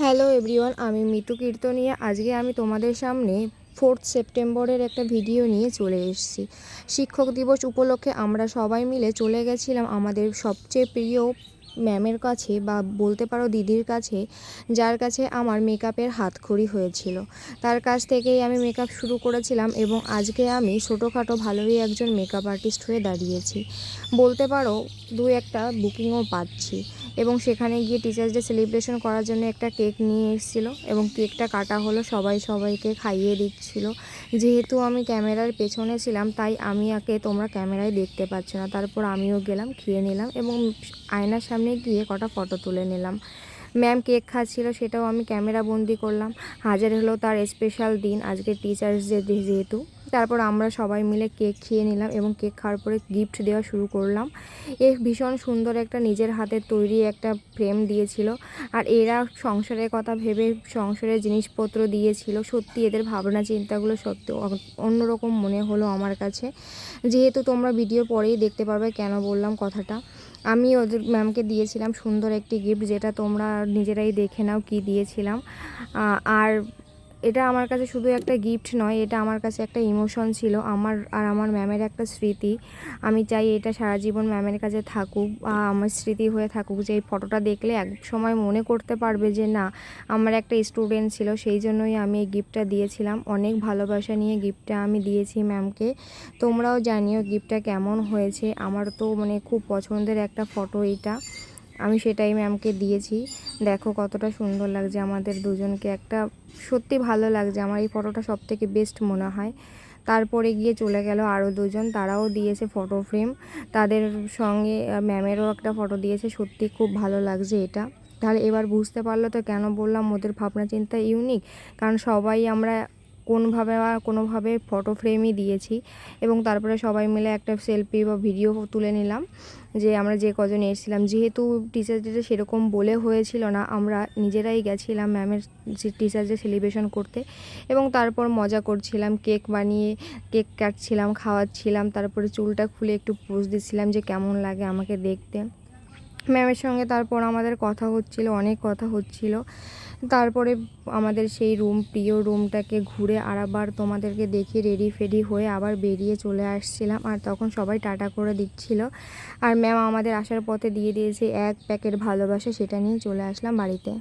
Hello everyone, আমি মিতু কীর্তনিয়া। আজকে আমি তোমাদের সামনে 4th সেপ্টেম্বরের একটা ভিডিও নিয়ে চলে এসেছি। শিক্ষক দিবস উপলক্ষে আমরা সবাই মিলে চলে গেছিলাম আমাদের সবচেয়ে প্রিয় ম্যামের কাছে, বা বলতে পারো দিদির কাছে, যার কাছে আমার মেকআপের হাতখড়ি হয়েছিল। তার কাছ থেকেই আমি মেকআপ শুরু করেছিলাম এবং আজকে আমি ছোটোখাটো ভালোই একজন মেকআপ আর্টিস্ট হয়ে দাঁড়িয়েছি। বলতে পারো দু একটা বুকিংও পাচ্ছি। এবং সেখানে গিয়ে টিচার্স ডে সেলিব্রেশন করার জন্য একটা কেক নিয়ে এসেছিলো এবং কেকটা কাটা হলো, সবাইকে খাইয়ে দিচ্ছিল। যেহেতু আমি ক্যামেরার পেছনে ছিলাম তাই আমি তোমরা ক্যামেরায় দেখতে পাচ্ছ না। তারপর আমিও গেলাম, খেয়ে নিলাম এবং আয়নার সামনে গিয়ে কটা ফটো তুলে নিলাম। ম্যাম কেক খাচ্ছিল, সেটাও আমি ক্যামেরা বন্দি করলাম। হাজার হলো তার স্পেশাল দিন, আজকে টিচার্স ডে যেহেতু। তারপর আমরা সবাই মিলে কেক খেয়ে নিলাম এবং কেক খাওয়ার পরে গিফট দেওয়া শুরু করলাম। ভীষণ সুন্দর একটা নিজের হাতের তৈরি একটা ফ্রেম দিয়েছিল। আর এরা সংসারের কথা ভেবে সংসারের জিনিসপত্র দিয়েছিল। সত্যি এদের ভাবনা চিন্তাগুলো সত্যি অন্যরকম মনে হলো আমার কাছে। যেহেতু তোমরা ভিডিও পরেই দেখতে পারবে কেন বললাম কথাটা। আমি ওদের ম্যামকে দিয়েছিলাম সুন্দর একটি গিফট, যেটা তোমরা নিজেরাই দেখে নাও কি দিয়েছিলাম। আর এটা আমার কাছে শুধু একটা গিফট নয়, এটা আমার কাছে একটা ইমোশন ছিল, আমার আর আমার ম্যামের একটা স্মৃতি। আমি চাই এটা সারা জীবন ম্যামের কাছে থাকুক বা আমার স্মৃতি হয়ে থাকুক, যে এই ফটোটা দেখলে এক সময় মনে করতে পারবে যে না, আমার একটা স্টুডেন্ট ছিল। সেই জন্যই আমি এই গিফটটা দিয়েছিলাম। অনেক ভালোবাসা নিয়ে গিফটটা আমি দিয়েছি ম্যামকে। তোমরাও জানিও গিফটটা কেমন হয়েছে। আমার তো খুব পছন্দের একটা ফটো এটা, আমি সেটাই ম্যামকে দিয়েছি। দেখো কতটা সুন্দর লাগছে আমাদের দুজনকে, একটা সত্যি ভালো লাগছে। আমার এই ফটোটা সবথেকে বেস্ট মনে হয়। তারপরে গিয়ে চলে গেল আরও দুজন, তারাও দিয়েছে ফটো ফ্রেম। তাদের সঙ্গে ম্যামেরও একটা ফটো দিয়েছে। সত্যি খুব ভালো লাগছে এটা। তাহলে এবার বুঝতে পারলো তো কেন বললাম ওদের ভাবনা চিন্তা ইউনিক। কারণ সবাই আমরা কোনোভাবে ফটো ফ্রেমই দিয়েছি এবং তারপরে সবাই মিলে একটা সেলফি বা ভিডিও তুলে নিলাম, যে আমরা যে কজন এসেছিলাম। যেহেতু টিচার্স ডে সেরকম বলে হয়েছিল না, আমরা নিজেরাই গেছিলাম ম্যামের টিচার্স ডে সেলিব্রেশন করতে এবং তারপর মজা করছিলাম, কেক বানিয়ে কেক কাটছিলাম, খাওয়াচ্ছিলাম। তারপরে চুলটা খুলে একটু পোজ দিচ্ছিলাম যে কেমন লাগে আমাকে দেখতে। ম্যামের সঙ্গে তারপর আমাদের কথা হচ্ছিল, অনেক কথা হচ্ছিল। তারপরে আমাদের সেই প্রিয় রুমটাকে ঘুরে আবার তোমাদেরকে দেখে রেডি ফেডি হয়ে আবার বেরিয়ে চলে আসছিলাম। আর তখন সবাই টাটা করে দিচ্ছিল। আর ম্যাম আমাদের আসার পথে দিয়ে দিয়েছে এক প্যাকেট ভালোবাসা, সেটা নিয়ে চলে আসলাম বাড়িতে।